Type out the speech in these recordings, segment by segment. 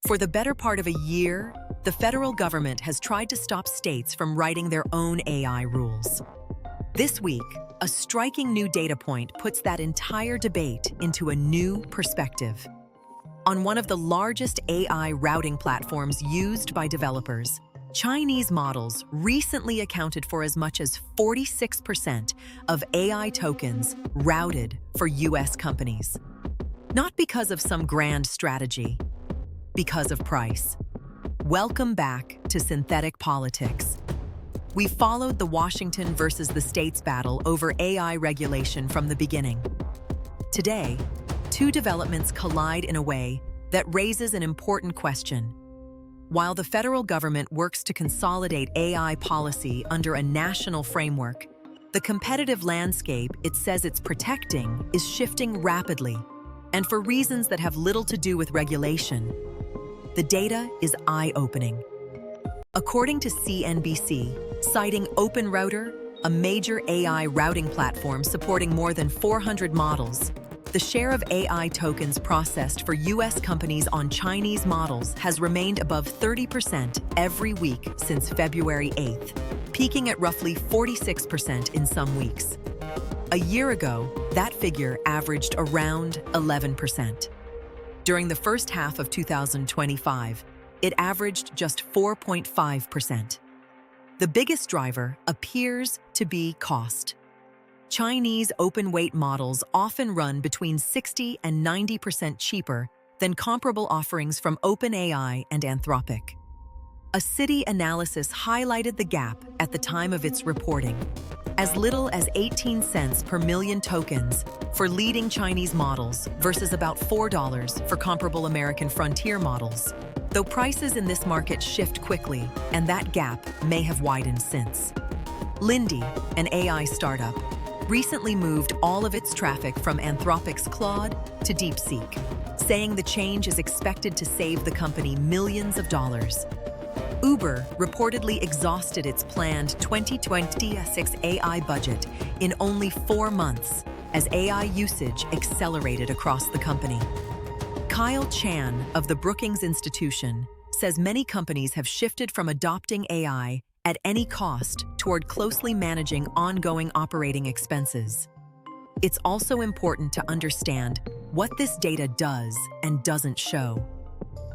For the better part of a year, the federal government has tried to stop states from writing their own AI rules. This week, a striking new data point puts that entire debate into a new perspective. On one of the largest AI routing platforms used by developers, Chinese models recently accounted for as much as 46% of AI tokens routed for US companies. Not because of some grand strategy, because of price. Welcome back to Synthetic Politics. We followed the Washington versus the states battle over AI regulation from the beginning. Today, two developments collide in a way that raises an important question. While the federal government works to consolidate AI policy under a national framework, the competitive landscape it says it's protecting is shifting rapidly, and for reasons that have little to do with regulation. The data is eye-opening. According to CNBC, citing OpenRouter, a major AI routing platform supporting more than 400 models, the share of AI tokens processed for US companies on Chinese models has remained above 30% every week since February 8th, peaking at roughly 46% in some weeks. A year ago, that figure averaged around 11%. During the first half of 2025, it averaged just 4.5%. The biggest driver appears to be cost. Chinese open-weight models often run between 60% and 90% cheaper than comparable offerings from OpenAI and Anthropic. A Citi analysis highlighted the gap at the time of its reporting. As little as 18 cents per million tokens for leading Chinese models versus about $4 for comparable American frontier models, though prices in this market shift quickly, and that gap may have widened since. Lindy, an AI startup, recently moved all of its traffic from Anthropic's Claude to DeepSeek, saying the change is expected to save the company millions of dollars. Uber reportedly exhausted its planned 2026 AI budget in only 4 months as AI usage accelerated across the company. Kyle Chan of the Brookings Institution says many companies have shifted from adopting AI at any cost toward closely managing ongoing operating expenses. It's also important to understand what this data does and doesn't show.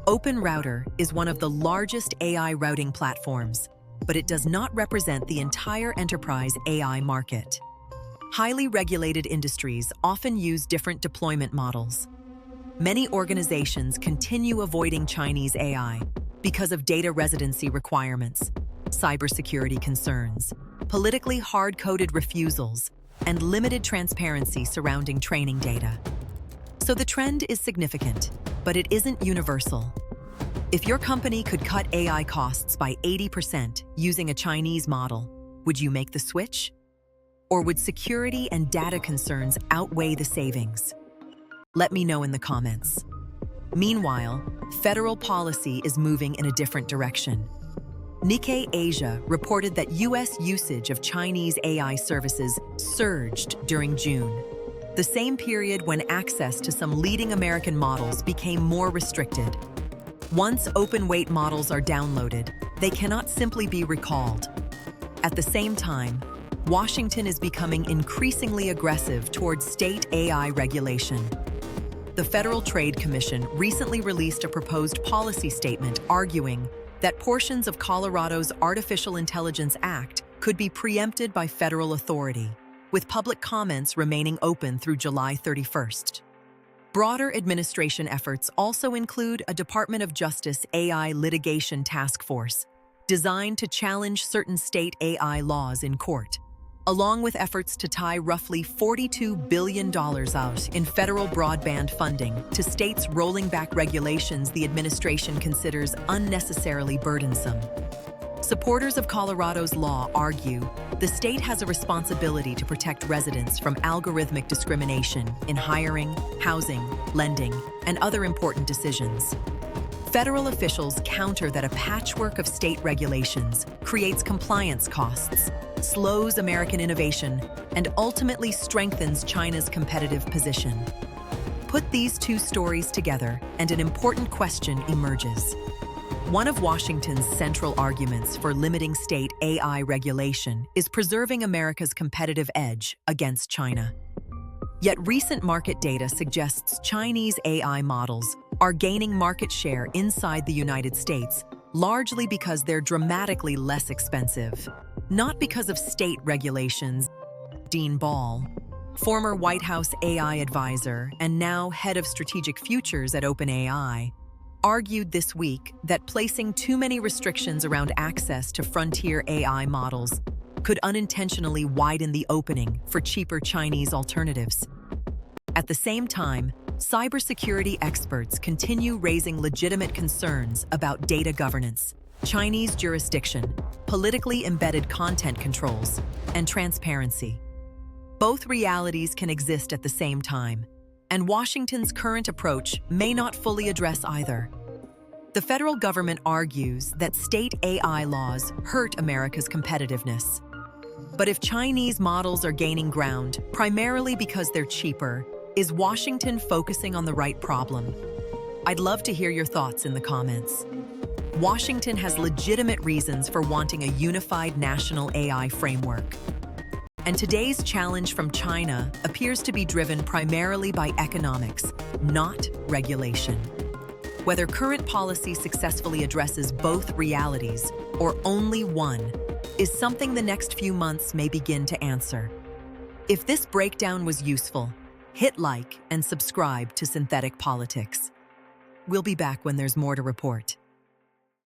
OpenRouter is one of the largest AI routing platforms, but it does not represent the entire enterprise AI market. Highly regulated industries often use different deployment models. Many organizations continue avoiding Chinese AI because of data residency requirements, cybersecurity concerns, politically hard-coded refusals, and limited transparency surrounding training data. So the trend is significant, but it isn't universal. If your company could cut AI costs by 80% using a Chinese model, would you make the switch? Or would security and data concerns outweigh the savings? Let me know in the comments. Meanwhile, federal policy is moving in a different direction. Nikkei Asia reported that US usage of Chinese AI services surged during June, the same period when access to some leading American models became more restricted. Once open-weight models are downloaded, they cannot simply be recalled. At the same time, Washington is becoming increasingly aggressive towards state AI regulation. The Federal Trade Commission recently released a proposed policy statement arguing that portions of Colorado's Artificial Intelligence Act could be preempted by federal authority, with public comments remaining open through July 31st. Broader administration efforts also include a Department of Justice AI litigation task force designed to challenge certain state AI laws in court, along with efforts to tie roughly $42 billion out in federal broadband funding to states rolling back regulations the administration considers unnecessarily burdensome. Supporters of Colorado's law argue the state has a responsibility to protect residents from algorithmic discrimination in hiring, housing, lending, and other important decisions. Federal officials counter that a patchwork of state regulations creates compliance costs, slows American innovation, and ultimately strengthens China's competitive position. Put these two stories together, and an important question emerges. One of Washington's central arguments for limiting state AI regulation is preserving America's competitive edge against China. Yet recent market data suggests Chinese AI models are gaining market share inside the United States, largely because they're dramatically less expensive, not because of state regulations. Dean Ball, former White House AI advisor and now head of strategic futures at OpenAI, argued this week that placing too many restrictions around access to frontier AI models could unintentionally widen the opening for cheaper Chinese alternatives. At the same time, cybersecurity experts continue raising legitimate concerns about data governance, Chinese jurisdiction, politically embedded content controls, and transparency. Both realities can exist at the same time, and Washington's current approach may not fully address either. The federal government argues that state AI laws hurt America's competitiveness. But if Chinese models are gaining ground, primarily because they're cheaper, is Washington focusing on the right problem? I'd love to hear your thoughts in the comments. Washington has legitimate reasons for wanting a unified national AI framework. And today's challenge from China appears to be driven primarily by economics, not regulation. Whether current policy successfully addresses both realities or only one is something the next few months may begin to answer. If this breakdown was useful, hit like and subscribe to Synthetic Politics. We'll be back when there's more to report.